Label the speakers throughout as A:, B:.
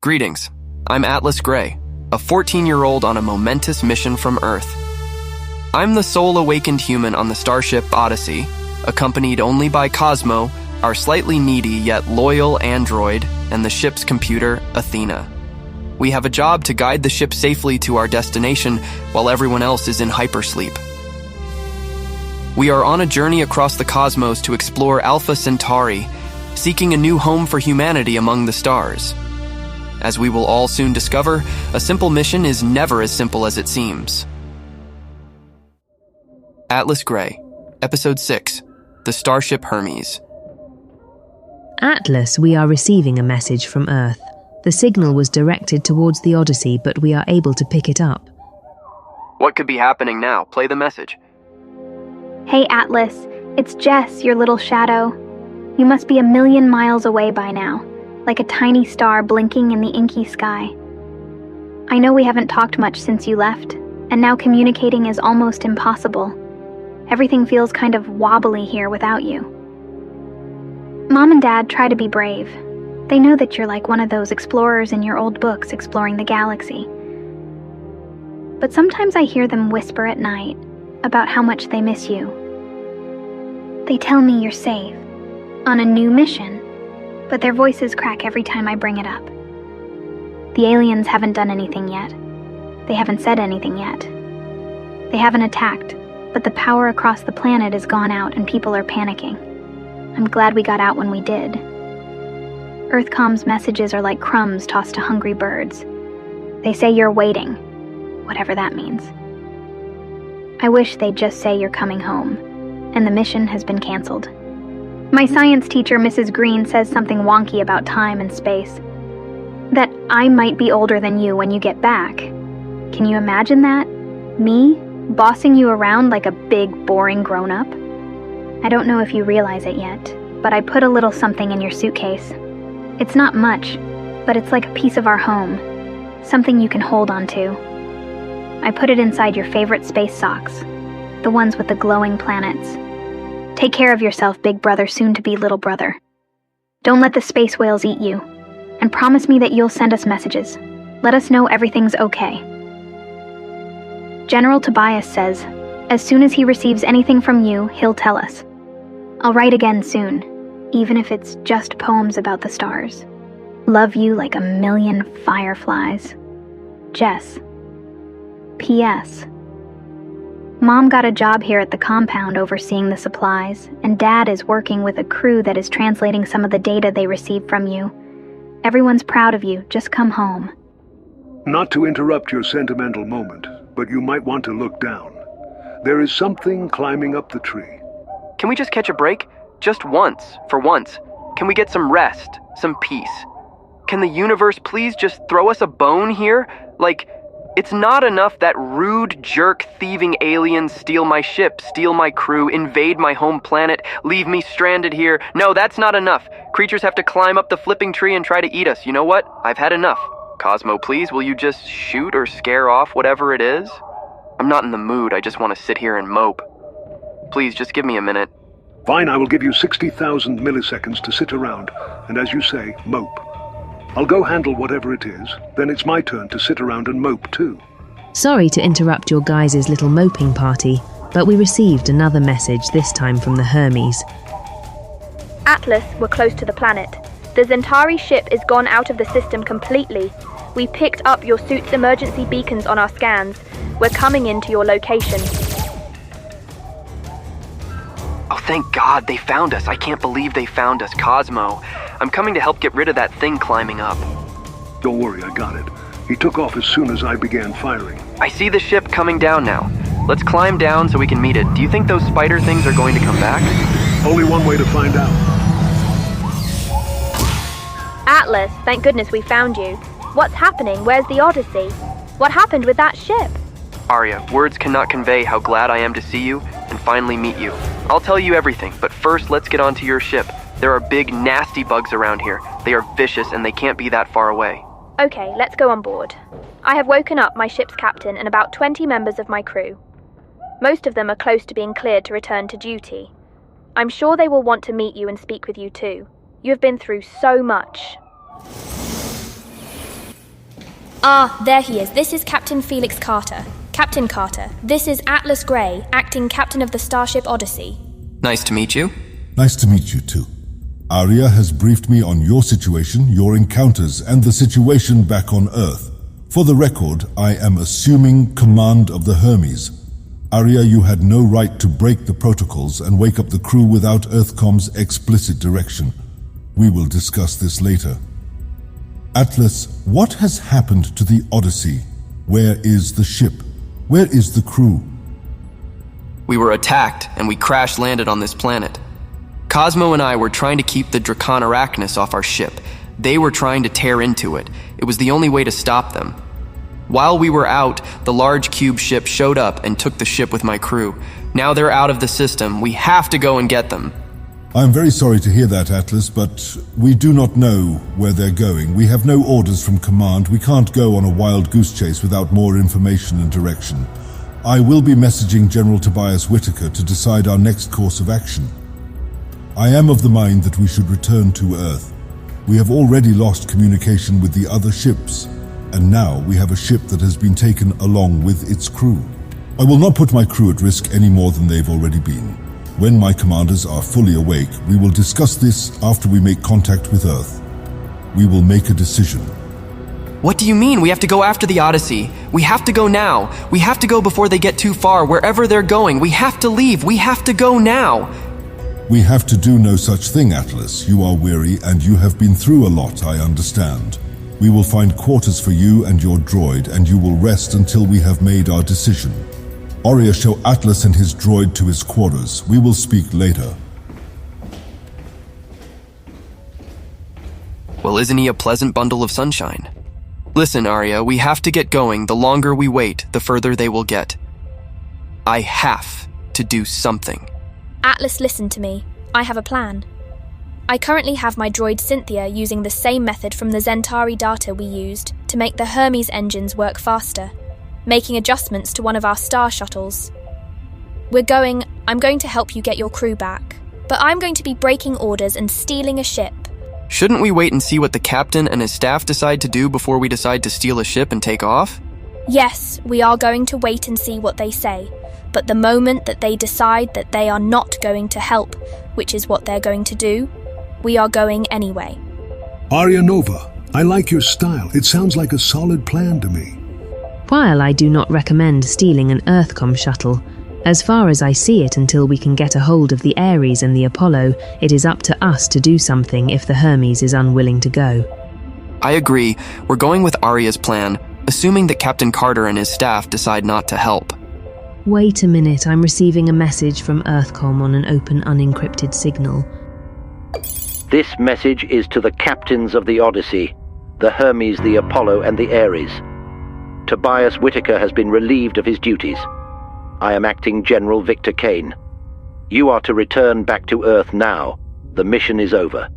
A: Greetings. I'm Atlas Gray, a 14-year-old on a momentous mission from Earth. I'm the sole awakened human on the starship Odyssey, accompanied only by Cosmo, our slightly needy yet loyal android, and the ship's computer, Athena. We have a job to guide the ship safely to our destination while everyone else is in hypersleep. We are on a journey across the cosmos to explore Alpha Centauri, seeking a new home for humanity among the stars. As we will all soon discover, a simple mission is never as simple as it seems. Atlas Gray, Episode 6, The Starship Hermes.
B: Atlas, we are receiving a message from Earth. The signal was directed towards the Odyssey, but we are able to pick it up.
A: What could be happening now? Play the message.
C: Hey Atlas, it's Jess, your little shadow. You must be 1,000,000 miles away by now, like a tiny star blinking in the inky sky. I know we haven't talked much since you left, and now communicating is almost impossible. Everything feels kind of wobbly here without you. Mom and Dad try to be brave. They know that you're like one of those explorers in your old books exploring the galaxy. But sometimes I hear them whisper at night about how much they miss you. They tell me you're safe, on a new mission, but their voices crack every time I bring it up. The aliens haven't done anything yet. They haven't said anything yet. They haven't attacked, but the power across the planet is gone out and people are panicking. I'm glad we got out when we did. Earthcom's messages are like crumbs tossed to hungry birds. They say you're waiting, whatever that means. I wish they'd just say you're coming home, and the mission has been canceled. My science teacher, Mrs. Green, says something wonky about time and space. That I might be older than you when you get back. Can you imagine that? Me, bossing you around like a big, boring grown-up? I don't know if you realize it yet, but I put a little something in your suitcase. It's not much, but it's like a piece of our home. Something you can hold on to. I put it inside your favorite space socks. The ones with the glowing planets. Take care of yourself, big brother, soon to be little brother. Don't let the space whales eat you. And promise me that you'll send us messages. Let us know everything's okay. General Tobias says, as soon as he receives anything from you, he'll tell us. I'll write again soon, even if it's just poems about the stars. Love you like 1,000,000 fireflies. Jess. P.S. Mom got a job here at the compound overseeing the supplies, and Dad is working with a crew that is translating some of the data they received from you. Everyone's proud of you. Just come home.
D: Not to interrupt your sentimental moment, but you might want to look down. There is something climbing up the tree.
A: Can we just catch a break? Just once, for once. Can we get some rest, some peace? Can the universe please just throw us a bone here? Like, it's not enough that rude, jerk, thieving aliens steal my ship, steal my crew, invade my home planet, leave me stranded here. No, that's not enough. Creatures have to climb up the flipping tree and try to eat us. You know what? I've had enough. Cosmo, please, will you just shoot or scare off whatever it is? I'm not in the mood. I just want to sit here and mope. Please, just give me a minute.
D: Fine, I will give you 60,000 milliseconds to sit around, and as you say, mope. I'll go handle whatever it is, then it's my turn to sit around and mope too.
B: Sorry to interrupt your guys' little moping party, but we received another message, this time from the Hermes.
E: Atlas, we're close to the planet. The Zentari ship is gone out of the system completely. We picked up your suit's emergency beacons on our scans. We're coming into your location.
A: Oh, thank God, they found us. I can't believe they found us, Cosmo. I'm coming to help get rid of that thing climbing up.
D: Don't worry, I got it. He took off as soon as I began firing.
A: I see the ship coming down now. Let's climb down so we can meet it. Do you think those spider things are going to come back?
D: Only one way to find out.
E: Atlas, thank goodness we found you. What's happening? Where's the Odyssey? What happened with that ship?
A: Aria, words cannot convey how glad I am to see you and finally meet you. I'll tell you everything, but first let's get onto your ship. There are big, nasty bugs around here. They are vicious and they can't be that far away.
E: Okay, let's go on board. I have woken up my ship's captain and about 20 members of my crew. Most of them are close to being cleared to return to duty. I'm sure they will want to meet you and speak with you too. You have been through so much. Ah, there he is. This is Captain Felix Carter. Captain Carter, this is Atlas Gray, acting captain of the starship Odyssey.
A: Nice to meet you.
F: Nice to meet you too. Aria has briefed me on your situation, your encounters, and the situation back on Earth. For the record, I am assuming command of the Hermes. Aria, you had no right to break the protocols and wake up the crew without Earthcom's explicit direction. We will discuss this later. Atlas, what has happened to the Odyssey? Where is the ship? Where is the crew?
A: We were attacked, and we crash-landed on this planet. Cosmo and I were trying to keep the Dracon Arachnus off our ship. They were trying to tear into it. It was the only way to stop them. While we were out, the large cube ship showed up and took the ship with my crew. Now they're out of the system. We have to go and get them.
F: I'm very sorry to hear that, Atlas, but we do not know where they're going. We have no orders from command. We can't go on a wild goose chase without more information and direction. I will be messaging General Tobias Whitaker to decide our next course of action. I am of the mind that we should return to Earth. We have already lost communication with the other ships, and now we have a ship that has been taken along with its crew. I will not put my crew at risk any more than they've already been. When my commanders are fully awake, we will discuss this after we make contact with Earth. We will make a decision.
A: What do you mean? We have to go after the Odyssey. We have to go now. We have to go before they get too far. Wherever they're going, we have to leave. We have to go now.
F: We have to do no such thing, Atlas. You are weary, and you have been through a lot, I understand. We will find quarters for you and your droid, and you will rest until we have made our decision. Aria, show Atlas and his droid to his quarters. We will speak later.
A: Well, isn't he a pleasant bundle of sunshine? Listen, Aria, we have to get going. The longer we wait, the further they will get. I have to do something.
E: Atlas, listen to me. I have a plan. I currently have my droid Cynthia using the same method from the Zentari data we used to make the Hermes engines work faster, making adjustments to one of our star shuttles. I'm going to help you get your crew back, but I'm going to be breaking orders and stealing a ship.
A: Shouldn't we wait and see what the captain and his staff decide to do before we decide to steal a ship and take off?
E: Yes, we are going to wait and see what they say, but the moment that they decide that they are not going to help, which is what they're going to do, we are going anyway.
D: Aria Nova, I like your style. It sounds like a solid plan to me.
B: While I do not recommend stealing an Earthcom shuttle, as far as I see it until we can get a hold of the Ares and the Apollo, it is up to us to do something if the Hermes is unwilling to go.
A: I agree. We're going with Aria's plan, assuming that Captain Carter and his staff decide not to help.
B: Wait a minute, I'm receiving a message from Earthcom on an open unencrypted signal.
G: This message is to the captains of the Odyssey, the Hermes, the Apollo, and the Ares. Tobias Whitaker has been relieved of his duties. I am acting General Victor Kane. You are to return back to Earth now. The mission is over.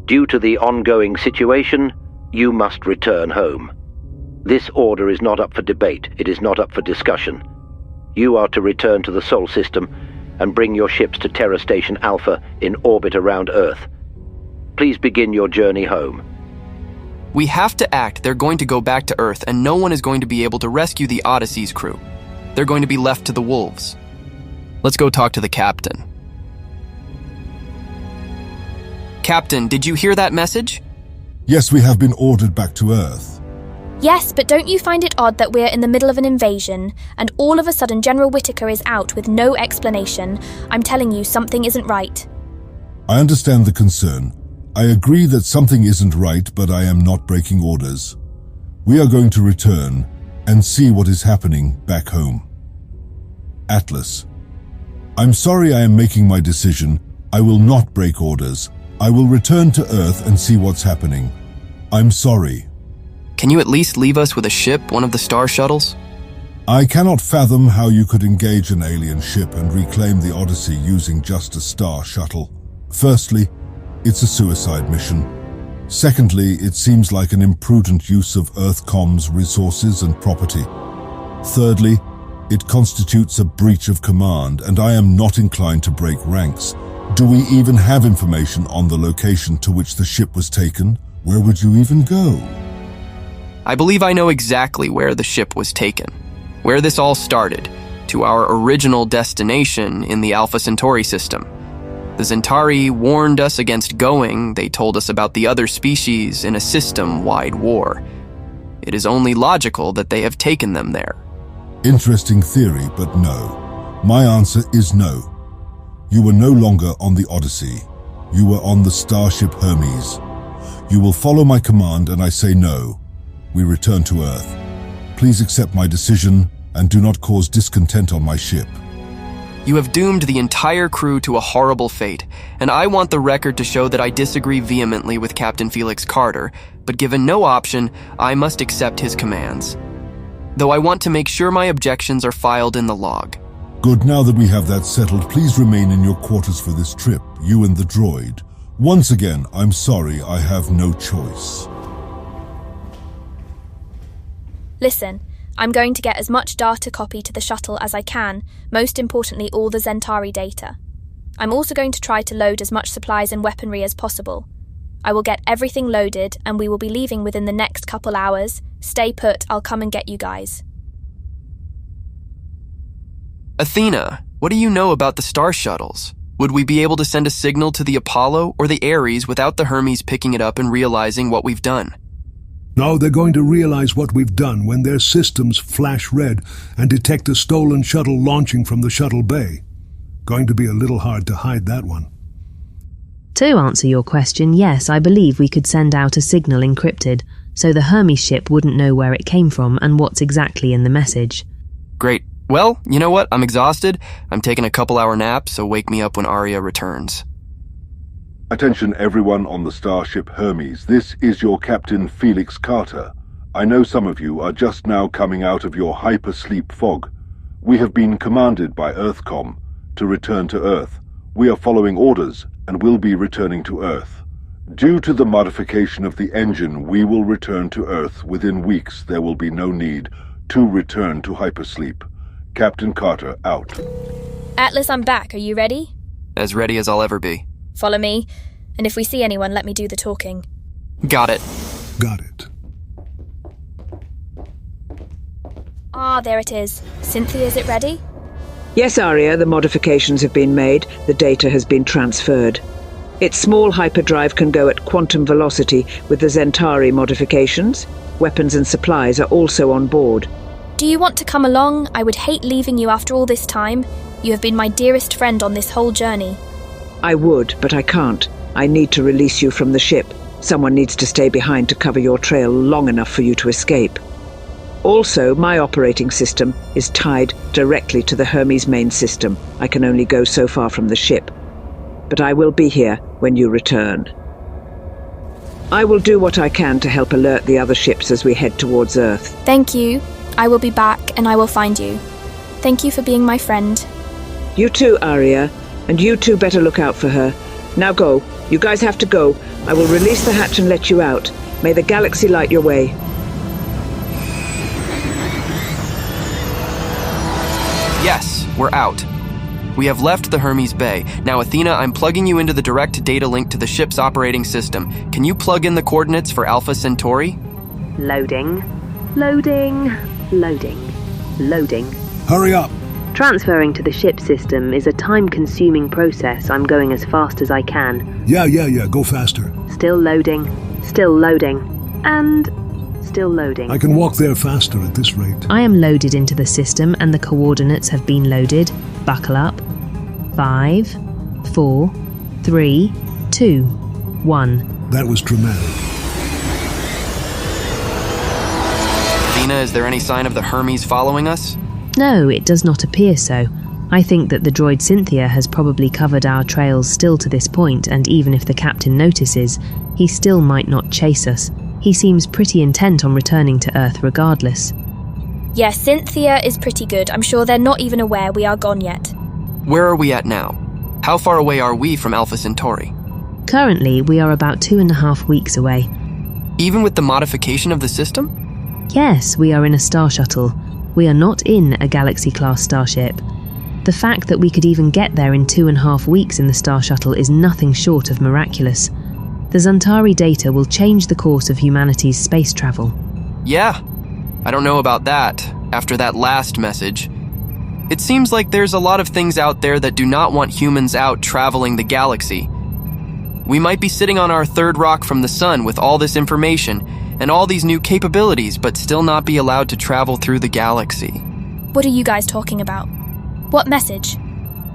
G: Due to the ongoing situation, you must return home. This order is not up for debate. It is not up for discussion. You are to return to the Sol system and bring your ships to Terra Station Alpha in orbit around Earth. Please begin your journey home.
A: We have to act. They're going to go back to Earth, and no one is going to be able to rescue the Odyssey's crew. They're going to be left to the wolves. Let's go talk to the captain. Captain, did you hear that message?
F: Yes, we have been ordered back to Earth.
E: Yes, but don't you find it odd that we're in the middle of an invasion, and all of a sudden General Whitaker is out with no explanation? I'm telling you, something isn't right.
F: I understand the concern. I agree that something isn't right, but I am not breaking orders. We are going to return and see what is happening back home. Atlas. I'm sorry I am making my decision. I will not break orders. I will return to Earth and see what's happening. I'm sorry.
A: Can you at least leave us with a ship, one of the star shuttles?
F: I cannot fathom how you could engage an alien ship and reclaim the Odyssey using just a star shuttle. Firstly, it's a suicide mission. Secondly, it seems like an imprudent use of Earthcom's resources and property. Thirdly, it constitutes a breach of command, and I am not inclined to break ranks. Do we even have information on the location to which the ship was taken? Where would you even go?
A: I believe I know exactly where the ship was taken, where this all started, to our original destination in the Alpha Centauri system. The Zentari warned us against going. They told us about the other species in a system-wide war. It is only logical that they have taken them there.
F: Interesting theory, but no. My answer is no. You were no longer on the Odyssey. You were on the starship Hermes. You will follow my command, and I say no. We return to Earth. Please accept my decision and do not cause discontent on my ship.
A: You have doomed the entire crew to a horrible fate, and I want the record to show that I disagree vehemently with Captain Felix Carter, but given no option, I must accept his commands. Though I want to make sure my objections are filed in the log.
F: Good, now that we have that settled, please remain in your quarters for this trip, you and the droid. Once again, I'm sorry I have no choice.
E: Listen, I'm going to get as much data copy to the shuttle as I can, most importantly all the Zentari data. I'm also going to try to load as much supplies and weaponry as possible. I will get everything loaded and we will be leaving within the next couple hours. Stay put, I'll come and get you guys.
A: Athena, what do you know about the star shuttles? Would we be able to send a signal to the Apollo or the Ares without the Hermes picking it up and realizing what we've done?
D: No, they're going to realize what we've done when their systems flash red and detect a stolen shuttle launching from the shuttle bay. Going to be a little hard to hide that one.
B: To answer your question, yes, I believe we could send out a signal encrypted, so the Hermes ship wouldn't know where it came from and what's exactly in the message.
A: Great. Well, you know what? I'm exhausted. I'm taking a couple-hour nap, so wake me up when Aria returns.
F: Attention everyone on the starship Hermes. This is your Captain Felix Carter. I know some of you are just now coming out of your hypersleep fog. We have been commanded by Earthcom to return to Earth. We are following orders and will be returning to Earth. Due to the modification of the engine, we will return to Earth within weeks. There will be no need to return to hypersleep. Captain Carter, out.
E: Atlas, I'm back. Are you ready?
A: As ready as I'll ever be.
E: Follow me, and if we see anyone, let me do the talking.
A: Got it.
D: Got it.
E: Ah, there it is. Cynthia, is it ready?
H: Yes, Aria, the modifications have been made. The data has been transferred. Its small hyperdrive can go at quantum velocity with the Zentari modifications. Weapons and supplies are also on board.
E: Do you want to come along? I would hate leaving you after all this time. You have been my dearest friend on this whole journey.
H: I would, but I can't. I need to release you from the ship. Someone needs to stay behind to cover your trail long enough for you to escape. Also, my operating system is tied directly to the Hermes main system. I can only go so far from the ship. But I will be here when you return. I will do what I can to help alert the other ships as we head towards Earth.
E: Thank you. I will be back and I will find you. Thank you for being my friend.
H: You too, Aria. And you two better look out for her. Now go. You guys have to go. I will release the hatch and let you out. May the galaxy light your way.
A: Yes, we're out. We have left the Hermes Bay. Now, Athena, I'm plugging you into the direct data link to the ship's operating system. Can you plug in the coordinates for Alpha Centauri?
B: Loading. Loading. Loading. Loading.
D: Hurry up!
B: Transferring to the ship system is a time-consuming process. I'm going as fast as I can.
D: Yeah, go faster.
B: Still loading. Still loading. And still loading.
D: I can walk there faster at this rate.
B: I am loaded into the system and the coordinates have been loaded. Buckle up. 5, 4, 3, 2, 1.
D: That was dramatic.
A: Athena, is there any sign of the Hermes following us?
B: No, it does not appear so. I think that the droid Cynthia has probably covered our trails still to this point, and even if the captain notices, he still might not chase us. He seems pretty intent on returning to Earth regardless.
E: Yeah, Cynthia is pretty good. I'm sure they're not even aware we are gone yet.
A: Where are we at now? How far away are we from Alpha Centauri?
B: Currently, we are about 2.5 weeks away.
A: Even with the modification of the system?
B: Yes, we are in a star shuttle. We are not in a Galaxy-class starship. The fact that we could even get there in 2.5 weeks in the star shuttle is nothing short of miraculous. The Zentari data will change the course of humanity's space travel.
A: Yeah, I don't know about that, after that last message. It seems like there's a lot of things out there that do not want humans out traveling the galaxy. We might be sitting on our third rock from the sun with all this information and all these new capabilities, but still not be allowed to travel through the galaxy.
E: What are you guys talking about? What message?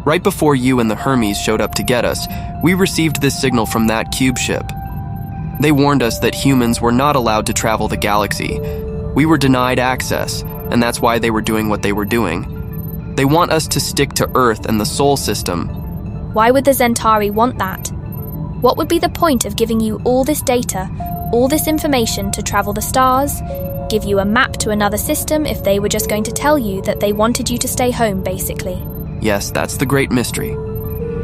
A: Right before you and the Hermes showed up to get us, we received this signal from that cube ship. They warned us that humans were not allowed to travel the galaxy. We were denied access, and that's why they were doing what they were doing. They want us to stick to Earth and the Sol system.
E: Why would the Zentari want that? What would be the point of giving you all this data, all this information to travel the stars, give you a map to another system if they were just going to tell you that they wanted you to stay home, basically?
A: Yes, that's the great mystery.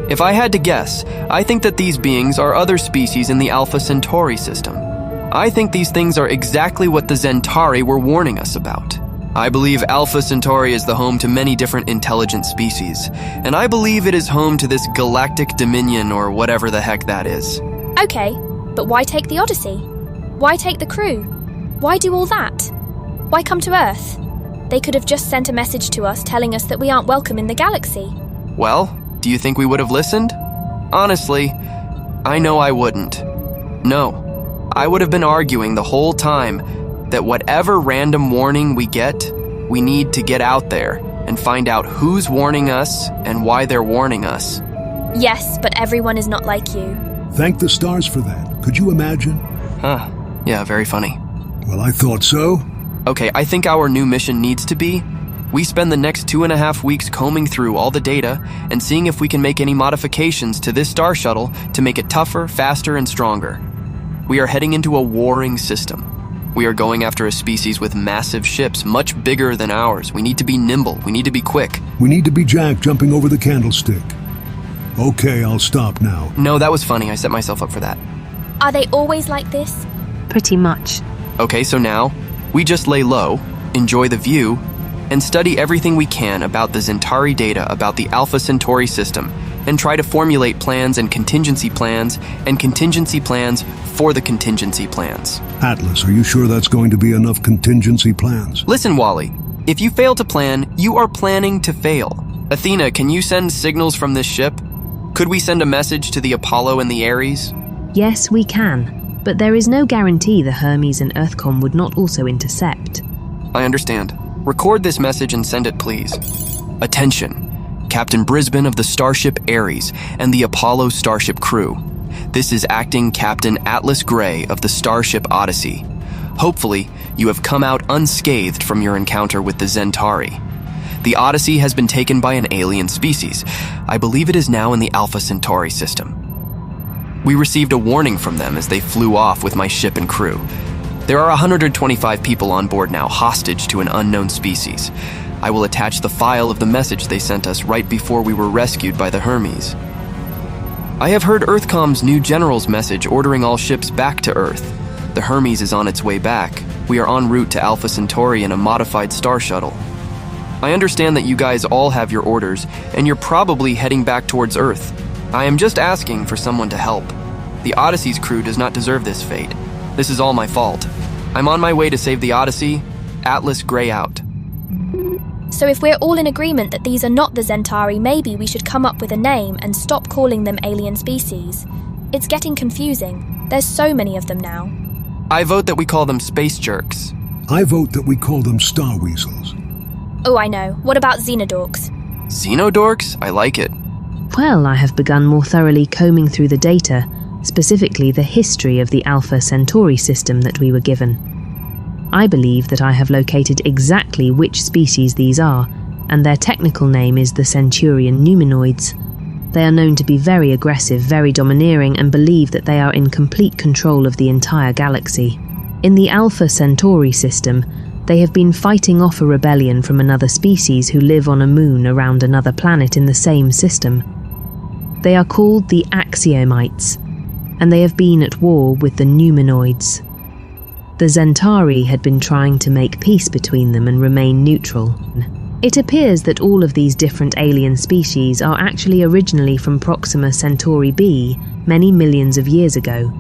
A: If I had to guess, I think that these beings are other species in the Alpha Centauri system. I think these things are exactly what the Zentari were warning us about. I believe Alpha Centauri is the home to many different intelligent species, and I believe it is home to this galactic dominion or whatever the heck that is.
E: Okay, but why take the Odyssey? Why take the crew? Why do all that? Why come to Earth? They could have just sent a message to us telling us that we aren't welcome in the galaxy.
A: Well, do you think we would have listened? Honestly, I know I wouldn't. No, I would have been arguing the whole time that whatever random warning we get, we need to get out there and find out who's warning us and why they're warning us.
E: Yes, but everyone is not like you.
D: Thank the stars for that. Could you imagine?
A: Huh. Yeah, very funny.
D: Well, I thought so.
A: Okay, I think our new mission needs to be, we spend the next 2.5 weeks combing through all the data and seeing if we can make any modifications to this star shuttle to make it tougher, faster, and stronger. We are heading into a warring system. We are going after a species with massive ships, much bigger than ours. We need to be nimble. We need to be quick.
D: We need to be Jack jumping over the candlestick. Okay, I'll stop now.
A: No, that was funny. I set myself up for that.
E: Are they always like this?
B: Pretty much.
A: Okay, so now, we just lay low, enjoy the view, and study everything we can about the Zentari data about the Alpha Centauri system, and try to formulate plans and contingency plans for the contingency plans.
D: Atlas, are you sure that's going to be enough contingency plans?
A: Listen, Wally, if you fail to plan, you are planning to fail. Athena, can you send signals from this ship? Could we send a message to the Apollo and the Ares?
B: Yes, we can, but there is no guarantee the Hermes and Earthcom would not also intercept.
A: I understand. Record this message and send it, please. Attention. Captain Brisbane of the Starship Ares and the Apollo Starship crew. This is Acting Captain Atlas Gray of the Starship Odyssey. Hopefully, you have come out unscathed from your encounter with the Zentari. The Odyssey has been taken by an alien species. I believe it is now in the Alpha Centauri system. We received a warning from them as they flew off with my ship and crew. There are 125 people on board now, hostage to an unknown species. I will attach the file of the message they sent us right before we were rescued by the Hermes. I have heard Earthcom's new general's message ordering all ships back to Earth. The Hermes is on its way back. We are en route to Alpha Centauri in a modified star shuttle. I understand that you guys all have your orders, and you're probably heading back towards Earth. I am just asking for someone to help. The Odyssey's crew does not deserve this fate. This is all my fault. I'm on my way to save the Odyssey. Atlas Gray out.
E: So if we're all in agreement that these are not the Zentari, maybe we should come up with a name and stop calling them alien species. It's getting confusing. There's so many of them now.
A: I vote that we call them space jerks.
D: I vote that we call them star weasels.
E: Oh, I know. What about xenodorks?
A: Xenodorks? I like it.
B: Well, I have begun more thoroughly combing through the data, specifically the history of the Alpha Centauri system that we were given. I believe that I have located exactly which species these are, and their technical name is the Centurion Numinoids. They are known to be very aggressive, very domineering, and believe that they are in complete control of the entire galaxy. In the Alpha Centauri system, they have been fighting off a rebellion from another species who live on a moon around another planet in the same system. They are called the Axiomites, and they have been at war with the Numinoids. The Zentari had been trying to make peace between them and remain neutral. It appears that all of these different alien species are actually originally from Proxima Centauri b, many millions of years ago.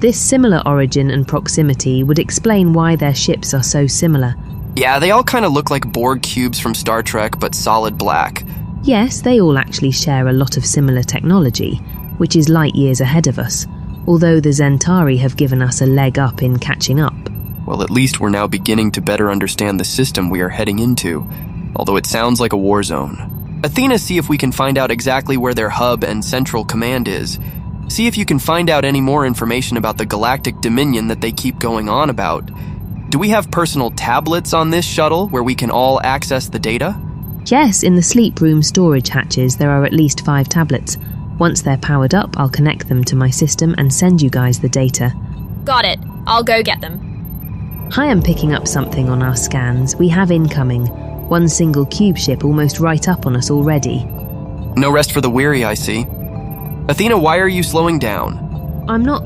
B: This similar origin and proximity would explain why their ships are so similar.
A: Yeah, they all kind of look like Borg cubes from Star Trek, but solid black.
B: Yes, they all actually share a lot of similar technology, which is light years ahead of us, although the Zentari have given us a leg up in catching up.
A: Well, at least we're now beginning to better understand the system we are heading into, although it sounds like a war zone. Athena, see if we can find out exactly where their hub and central command is. See if you can find out any more information about the galactic dominion that they keep going on about. Do we have personal tablets on this shuttle where we can all access the data?
B: Yes, in the sleep room storage hatches there are at least 5 tablets. Once they're powered up, I'll connect them to my system and send you guys the data.
E: Got it. I'll go get them.
B: I am picking up something on our scans. We have incoming. One single cube ship almost right up on us already.
A: No rest for the weary, I see. Athena, why are you slowing down?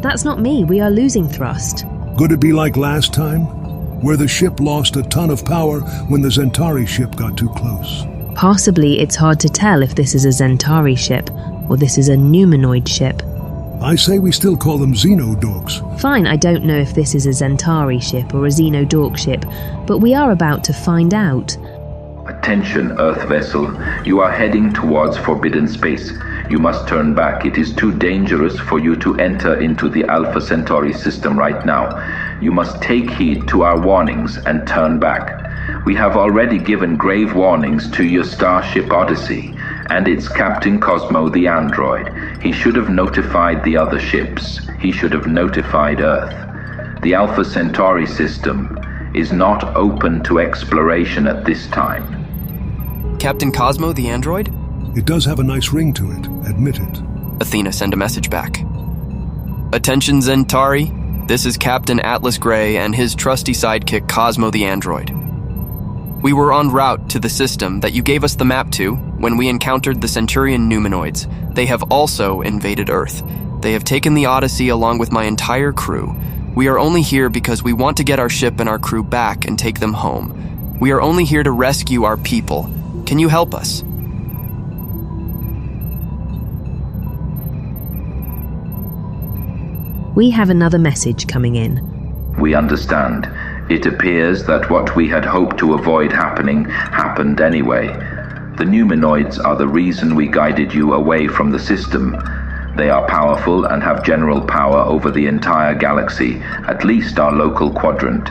B: That's not me. We are losing thrust.
D: Could it be like last time, where the ship lost a ton of power when the Zentari ship got too close?
B: Possibly. It's hard to tell if this is a Zentari ship or this is a Numinoid ship.
D: I say we still call them Xenodorks.
B: Fine, I don't know if this is a Zentari ship or a Xenodork ship, but we are about to find out.
I: Attention, Earth vessel. You are heading towards forbidden space. You must turn back. It is too dangerous for you to enter into the Alpha Centauri system right now. You must take heed to our warnings and turn back. We have already given grave warnings to your starship Odyssey and its captain Cosmo the android. He should have notified the other ships. He should have notified Earth. The Alpha Centauri system is not open to exploration at this time.
A: Captain Cosmo the android?
D: It does have a nice ring to it, admit it.
A: Athena, send a message back. Attention, Zentari. This is Captain Atlas Gray and his trusty sidekick Cosmo the android. We were en route to the system that you gave us the map to when we encountered the Centurion Numinoids. They have also invaded Earth. They have taken the Odyssey along with my entire crew. We are only here because we want to get our ship and our crew back and take them home. We are only here to rescue our people. Can you help us?
B: We have another message coming in.
I: We understand. It appears that what we had hoped to avoid happening happened anyway. The Numinoids are the reason we guided you away from the system. They are powerful and have general power over the entire galaxy, at least our local quadrant.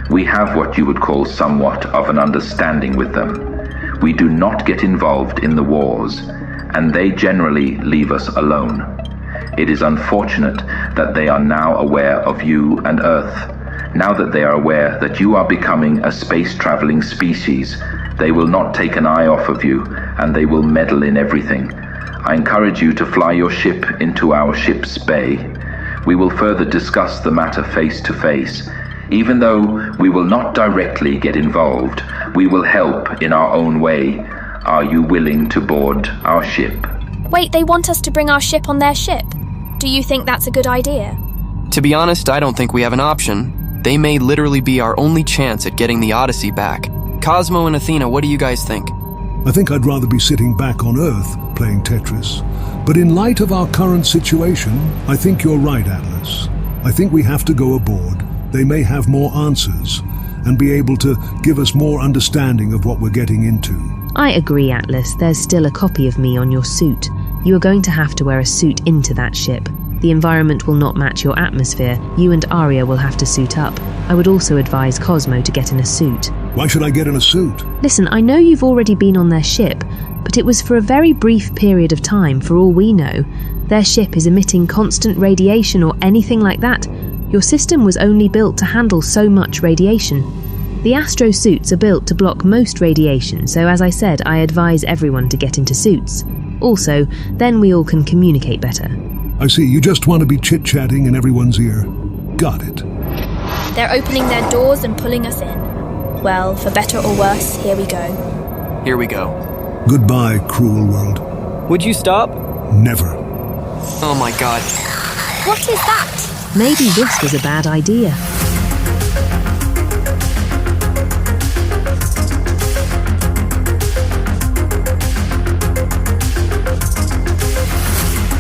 I: We have what you would call somewhat of an understanding with them. We do not get involved in the wars, and they generally leave us alone. It is unfortunate that they are now aware of you and Earth. Now that they are aware that you are becoming a space-traveling species, they will not take an eye off of you, and they will meddle in everything. I encourage you to fly your ship into our ship's bay. We will further discuss the matter face to face. Even though we will not directly get involved, we will help in our own way. Are you willing to board our ship?
E: Wait, they want us to bring our ship on their ship. Do you think that's a good idea?
A: To be honest, I don't think we have an option. They may literally be our only chance at getting the Odyssey back. Cosmo and Athena, what do you guys think?
D: I think I'd rather be sitting back on Earth playing Tetris. But in light of our current situation, I think you're right, Atlas. I think we have to go aboard. They may have more answers and be able to give us more understanding of what we're getting into.
B: I agree, Atlas. There's still a copy of me on your suit. You are going to have to wear a suit into that ship. The environment will not match your atmosphere. You and Aria will have to suit up. I would also advise Cosmo to get in a suit.
D: Why should I get in a suit?
B: Listen, I know you've already been on their ship, but it was for a very brief period of time, for all we know. Their ship is emitting constant radiation or anything like that. Your system was only built to handle so much radiation. The astro suits are built to block most radiation, so as I said, I advise everyone to get into suits. Also, then we all can communicate better.
D: I see, you just want to be chit-chatting in everyone's ear. Got it.
E: They're opening their doors and pulling us in. Well, for better or worse, here we go.
A: Here we go.
D: Goodbye, cruel world.
A: Would you stop?
D: Never.
A: Oh my god.
E: What is that?
B: Maybe this was a bad idea.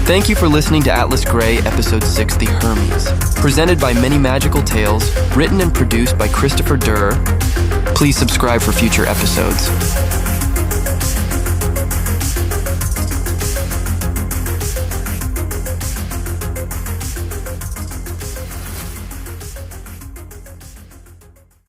A: Thank you for listening to Atlas Gray, Episode 6, The Hermes, presented by Many Magical Tales, written and produced by Christopher Durr. Please subscribe for future episodes.